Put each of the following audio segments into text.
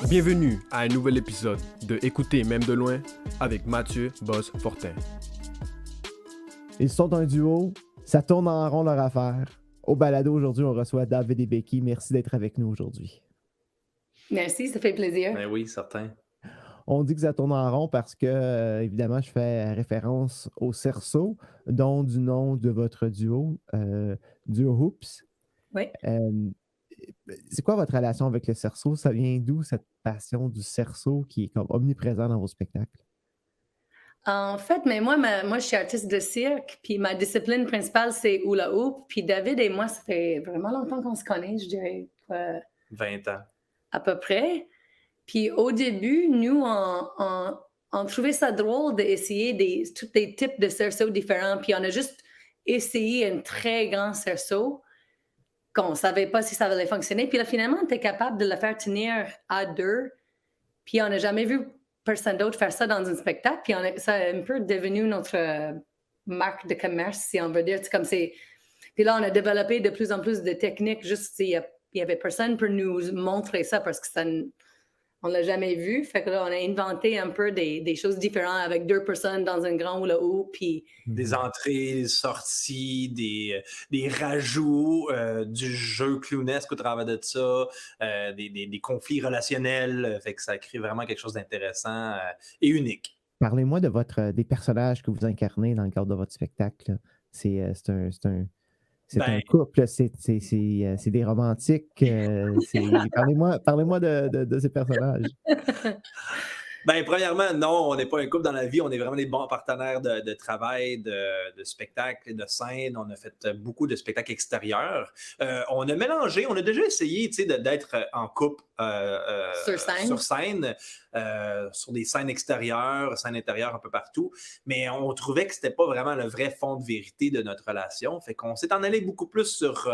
Bienvenue à un nouvel épisode de Écouter même de loin avec Mathieu Boss-Fortin. Ils sont un duo, ça tourne en rond leur affaire. Au balado aujourd'hui, on reçoit David et Becky. Merci d'être avec nous aujourd'hui. Merci, ça fait plaisir. Ben oui, certain. On dit que ça tourne en rond parce que, évidemment, je fais référence au cerceau, dont du nom de votre duo, Duo Hoops. Oui. C'est quoi votre relation avec le cerceau? Ça vient d'où cette passion du cerceau qui est comme omniprésent dans vos spectacles? En fait, mais moi, je suis artiste de cirque, puis ma discipline principale, c'est hula hoop. Puis David et moi, ça fait vraiment longtemps qu'on se connaît, je dirais, 20 ans. à peu près. Puis au début, nous, on trouvait ça drôle d'essayer tous les types de cerceaux différents. Puis on a juste essayé un très grand cerceau qu'on ne savait pas si ça allait fonctionner. Puis là, finalement, on était capable de le faire tenir à deux. Puis on n'a jamais vu personne d'autre faire ça dans un spectacle. Puis ça a un peu devenu notre marque de commerce, si on veut dire. Puis là, on a développé de plus en plus de techniques. Juste, il y avait personne pour nous montrer ça parce que on l'a jamais vu. Fait que là, on a inventé un peu des choses différentes avec deux personnes dans un grand hula hoop. Puis Des entrées, des sorties, des rajouts, du jeu clownesque au travers de ça, des conflits relationnels. Fait que ça crée vraiment quelque chose d'intéressant et unique. Parlez-moi de des personnages que vous incarnez dans le cadre de votre spectacle. C'est un couple, c'est des romantiques. Parlez-moi de ces personnages. Ben, premièrement, non, on n'est pas un couple dans la vie, on est vraiment des bons partenaires de travail, de spectacle et de scène. On a fait beaucoup de spectacles extérieurs. On a mélangé, on a déjà essayé d'être en couple sur scène, sur des scènes extérieures, scènes intérieures un peu partout, mais on trouvait que c'était pas vraiment le vrai fond de vérité de notre relation. Fait qu'on s'est en allé beaucoup plus sur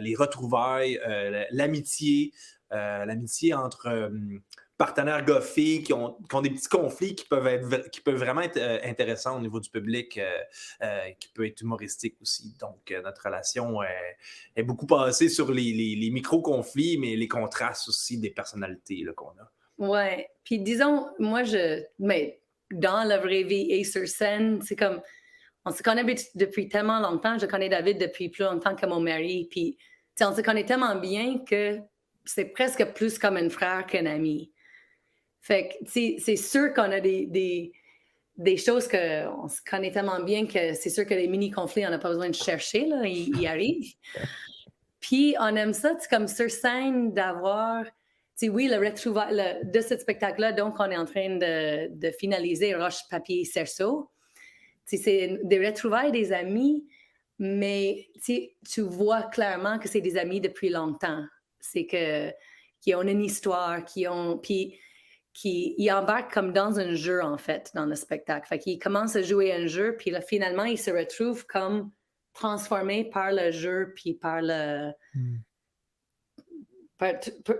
les retrouvailles, l'amitié entre partenaires goffés qui ont des petits conflits qui peuvent vraiment être intéressants au niveau du public, qui peut être humoristique aussi. Donc, notre relation est beaucoup basée sur les micro-conflits, mais les contrastes aussi des personnalités là, qu'on a. ouais. Puis disons, mais dans la vraie vie et sur scène, c'est comme, on se connaît depuis tellement longtemps. Je connais David depuis plus longtemps que mon mari. Puis, on se connaît tellement bien que c'est presque plus comme un frère qu'un ami. Fait que, c'est sûr qu'on a des choses qu'on se connaît tellement bien que c'est sûr que les mini-conflits, on n'a pas besoin de chercher, là, ils arrivent. Puis on aime ça, comme sur scène, d'avoir, oui, le retrouvaille de ce spectacle-là, donc on est en train de finaliser Roche, Papier, Cerceau. C'est des retrouvailles des amis, mais tu vois clairement que c'est des amis depuis longtemps. C'est qui ont une histoire, qui embarquent comme dans un jeu, en fait, dans le spectacle. Fait qu'ils commencent à jouer un jeu, puis là, finalement, ils se retrouvent comme transformés par le jeu, puis par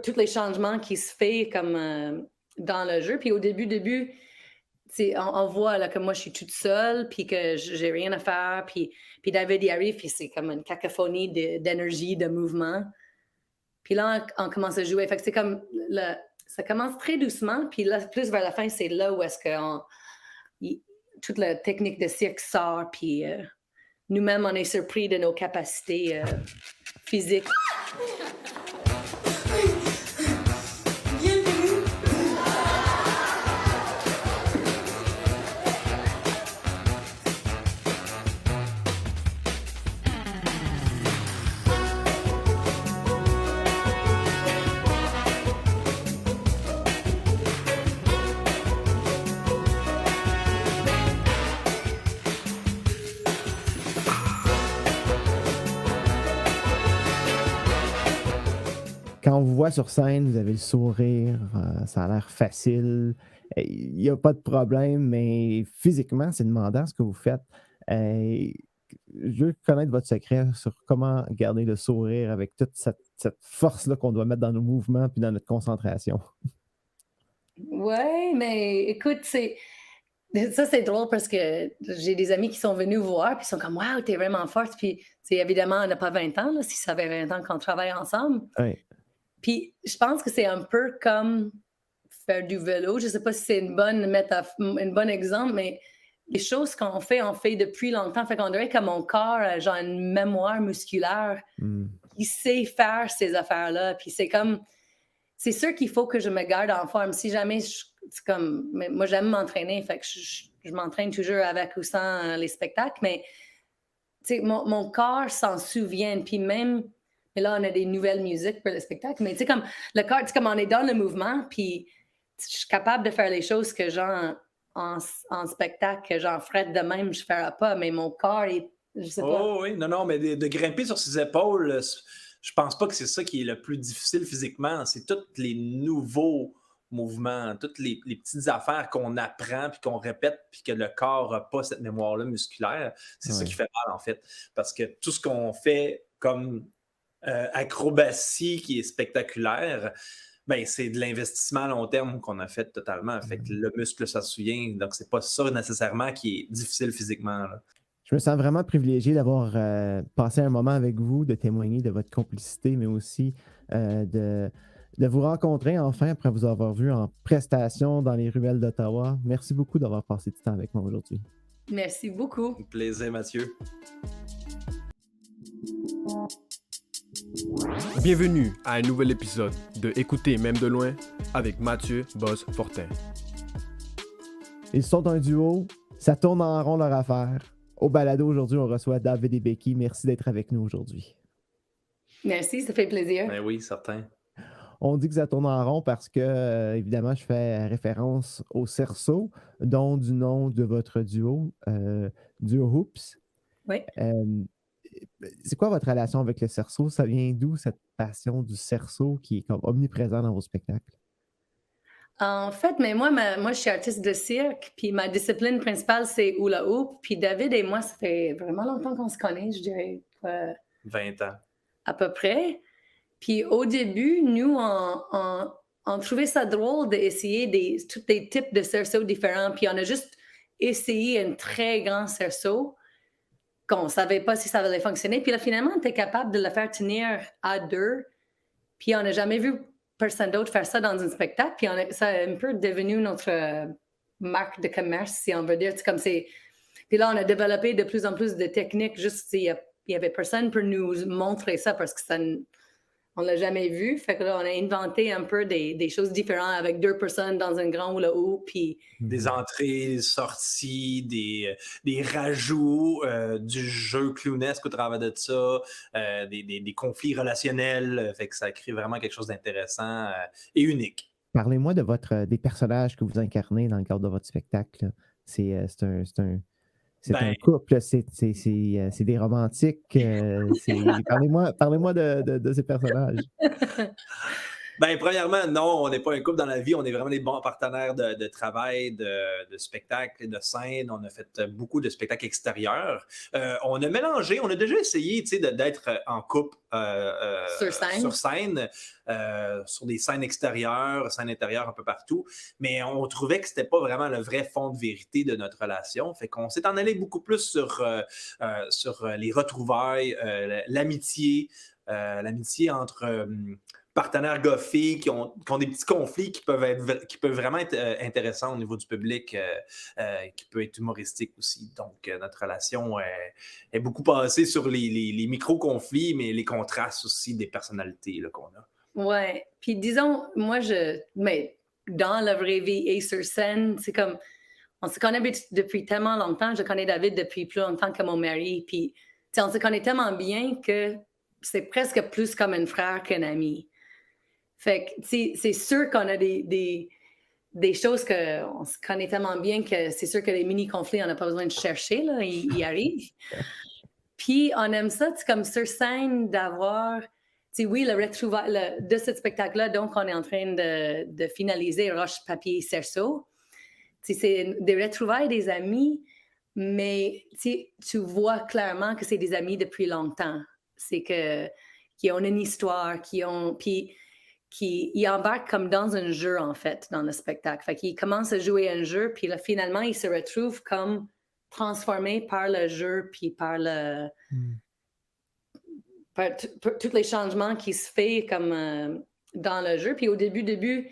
tous les changements qui se font comme dans le jeu. Puis au début, on voit là, que moi, je suis toute seule, puis que j'ai rien à faire, puis David y arrive, puis c'est comme une cacophonie d'énergie, de mouvement. Puis là, on commence à jouer. Fait que c'est comme ça commence très doucement, puis là, plus vers la fin, c'est là où est-ce que toute la technique de cirque sort, puis nous-mêmes, on est surpris de nos capacités physiques. Quand on vous voit sur scène, vous avez le sourire, ça a l'air facile, il n'y a pas de problème, mais physiquement, c'est demandant ce que vous faites. Je veux connaître votre secret sur comment garder le sourire avec toute cette force-là qu'on doit mettre dans nos mouvements puis dans notre concentration. Ouais, mais écoute, ça, c'est drôle parce que j'ai des amis qui sont venus voir, puis ils sont comme, waouh, t'es vraiment forte. Puis, évidemment, on n'a pas 20 ans, là, si ça fait 20 ans qu'on travaille ensemble. Oui. Puis je pense que c'est un peu comme faire du vélo. Je ne sais pas si c'est une bonne exemple, mais les choses qu'on fait, on fait depuis longtemps. Fait qu'on dirait que mon corps a genre une mémoire musculaire qui sait faire ces affaires-là. Puis c'est sûr qu'il faut que je me garde en forme. Si jamais, c'est comme, mais moi j'aime m'entraîner, fait que je m'entraîne toujours avec ou sans les spectacles, mais mon corps s'en souvient. Puis même, mais là on a des nouvelles musiques pour le spectacle, mais comme le corps, comme on est dans le mouvement, puis je suis capable de faire les choses que genre en spectacle, que j'en ferais de même, je ne ferais pas, mais mon corps est, je sais pas. Oh oui, non, mais de grimper sur ses épaules, je pense pas que c'est ça qui est le plus difficile physiquement. C'est tous les nouveaux mouvements, toutes les petites affaires qu'on apprend puis qu'on répète puis que le corps n'a pas cette mémoire-là musculaire. C'est ça qui fait mal, en fait. Parce que tout ce qu'on fait comme acrobatie qui est spectaculaire, ben, c'est de l'investissement à long terme qu'on a fait totalement. Fait que le muscle, ça se souvient. Donc, c'est pas ça nécessairement qui est difficile physiquement, là. Je me sens vraiment privilégié d'avoir passé un moment avec vous, de témoigner de votre complicité, mais aussi de vous rencontrer enfin après vous avoir vu en prestation dans les ruelles d'Ottawa. Merci beaucoup d'avoir passé du temps avec moi aujourd'hui. Merci beaucoup. Un plaisir, Mathieu. Bienvenue à un nouvel épisode de Écouter même de loin avec Mathieu Boss Fortin. Ils sont un duo, ça tourne en rond leur affaire. Au balado aujourd'hui, on reçoit David et Becky. Merci d'être avec nous aujourd'hui. Merci, ça fait plaisir. Ben oui, certain. On dit que ça tourne en rond parce que, évidemment, je fais référence au cerceau, dont du nom de votre duo, Duo Hoops. Oui. C'est quoi votre relation avec le cerceau? Ça vient d'où cette passion du cerceau qui est comme omniprésent dans vos spectacles? En fait, mais moi, je suis artiste de cirque, puis ma discipline principale, c'est hula hoop. Puis David et moi, ça fait vraiment longtemps qu'on se connaît, je dirais 20 ans. À peu près. Puis au début, nous, on trouvait ça drôle d'essayer tous les types de cerceaux différents. Puis on a juste essayé un très grand cerceau qu'on ne savait pas si ça allait fonctionner. Puis là, finalement, on était capable de le faire tenir à deux. Puis on n'a jamais vu personne d'autre faire ça dans un spectacle. Puis ça a un peu devenu notre marque de commerce, si on veut dire. Puis là, on a développé de plus en plus de techniques. Juste, il n'y avait personne pour nous montrer ça parce que on ne l'a jamais vu. Fait que là, on a inventé un peu des choses différentes avec 2 personnes dans un grand hula hoop. Puis des entrées, des sorties, des rajouts, du jeu clownesque au travers de ça, des conflits relationnels. Fait que ça crée vraiment quelque chose d'intéressant et unique. Parlez-moi des personnages que vous incarnez dans le cadre de votre spectacle. C'est un couple, c'est des romantiques. Parlez-moi de ces personnages. Ben, premièrement, non, on n'est pas un couple dans la vie. On est vraiment des bons partenaires de travail, de spectacles et de scène. On a fait beaucoup de spectacles extérieurs. On a mélangé, on a déjà essayé d'être en couple sur scène, sur des scènes extérieures, scènes intérieures un peu partout. Mais on trouvait que c'était pas vraiment le vrai fond de vérité de notre relation. Fait qu'on s'est en allé beaucoup plus sur les retrouvailles, l'amitié entre partenaires goffés qui ont des petits conflits qui peuvent vraiment être intéressants au niveau du public, qui peut être humoristique aussi. Donc, notre relation est beaucoup basée sur les micro-conflits, mais les contrastes aussi des personnalités là, qu'on a. Ouais. Puis disons, moi, mais dans la vraie vie et sur scène, c'est comme, on se connaît depuis tellement longtemps. Je connais David depuis plus longtemps que mon mari. Puis, on se connaît tellement bien que c'est presque plus comme un frère qu'un ami. Fait que, c'est sûr qu'on a des choses qu'on se connaît tellement bien que c'est sûr que les mini-conflits, on n'a pas besoin de chercher, là, ils arrivent. Puis, on aime ça, comme sur scène, d'avoir, oui, le retrouvaille de ce spectacle-là, donc on est en train de finaliser Roche, Papier, Cerceau. C'est des retrouvailles des amis, mais tu vois clairement que c'est des amis depuis longtemps. C'est qui ont une histoire, qui embarquent comme dans un jeu, en fait, dans le spectacle. Fait qu'ils commencent à jouer un jeu, puis là, finalement, ils se retrouvent comme transformés par le jeu, puis par par tous les changements qui se font comme dans le jeu. Puis au début,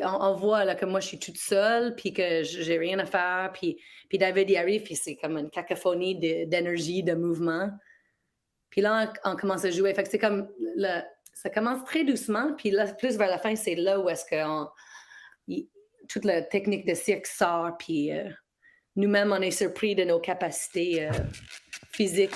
on voit là, que moi, je suis toute seule, puis que j'ai rien à faire. Puis David, il arrive, puis c'est comme une cacophonie d'énergie, de mouvement. Puis là, on commence à jouer. Fait que c'est comme, ça commence très doucement, puis là, plus vers la fin, c'est là où est-ce que toute la technique de cirque sort, puis nous-mêmes, on est surpris de nos capacités physiques.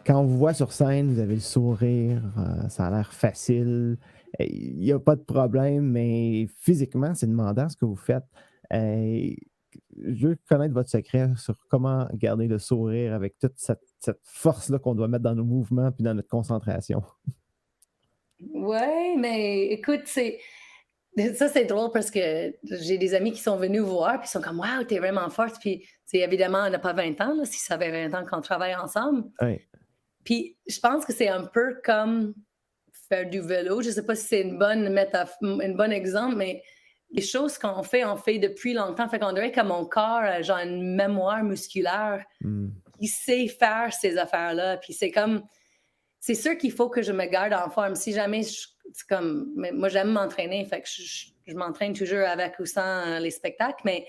Quand on vous voit sur scène, vous avez le sourire, ça a l'air facile, il n'y a pas de problème, mais physiquement, c'est demandant ce que vous faites. Je veux connaître votre secret sur comment garder le sourire avec toute cette force-là qu'on doit mettre dans nos mouvements puis dans notre concentration. Ouais, mais écoute, ça, c'est drôle parce que j'ai des amis qui sont venus voir, puis ils sont comme, waouh, t'es vraiment forte. Puis, évidemment, on n'a pas 20 ans, là, si ça avait 20 ans qu'on travaille ensemble. Oui. Puis, je pense que c'est un peu comme faire du vélo. Je ne sais pas si c'est une bonne exemple, mais les choses qu'on fait, on fait depuis longtemps. Fait qu'on dirait que mon corps a genre une mémoire musculaire. Il sait faire ces affaires-là. Puis c'est sûr qu'il faut que je me garde en forme. Si jamais, moi, j'aime m'entraîner. Fait que je m'entraîne toujours avec ou sans les spectacles. Mais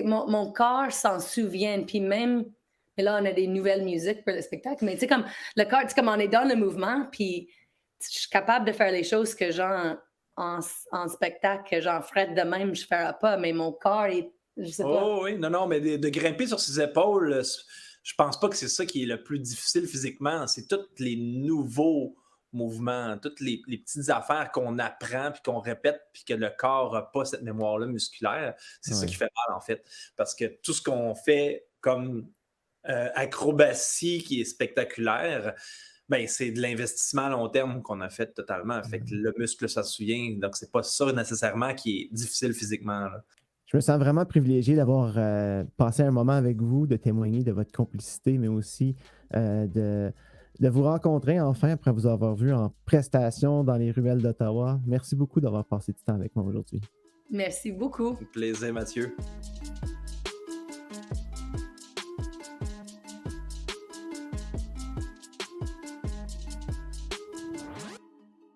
mon corps s'en souvient. Puis même, mais là, on a des nouvelles musiques pour le spectacle. Mais comme le corps, comme on est dans le mouvement, puis je suis capable de faire les choses que genre en spectacle, que genre Fred de même, je ne ferais pas. Mais mon corps, je sais pas. Oh oui, non, mais de grimper sur ses épaules, je pense pas que c'est ça qui est le plus difficile physiquement. C'est tous les nouveaux mouvements, toutes les petites affaires qu'on apprend puis qu'on répète puis que le corps n'a pas cette mémoire-là musculaire. C'est ça qui fait mal, en fait. Parce que tout ce qu'on fait comme acrobatie qui est spectaculaire, ben, c'est de l'investissement à long terme qu'on a fait totalement. Fait que le muscle, ça se souvient. Donc, c'est pas ça nécessairement qui est difficile physiquement, là. Je me sens vraiment privilégié d'avoir passé un moment avec vous, de témoigner de votre complicité, mais aussi de vous rencontrer enfin après vous avoir vu en prestation dans les ruelles d'Ottawa. Merci beaucoup d'avoir passé du temps avec moi aujourd'hui. Merci beaucoup. Un plaisir, Mathieu.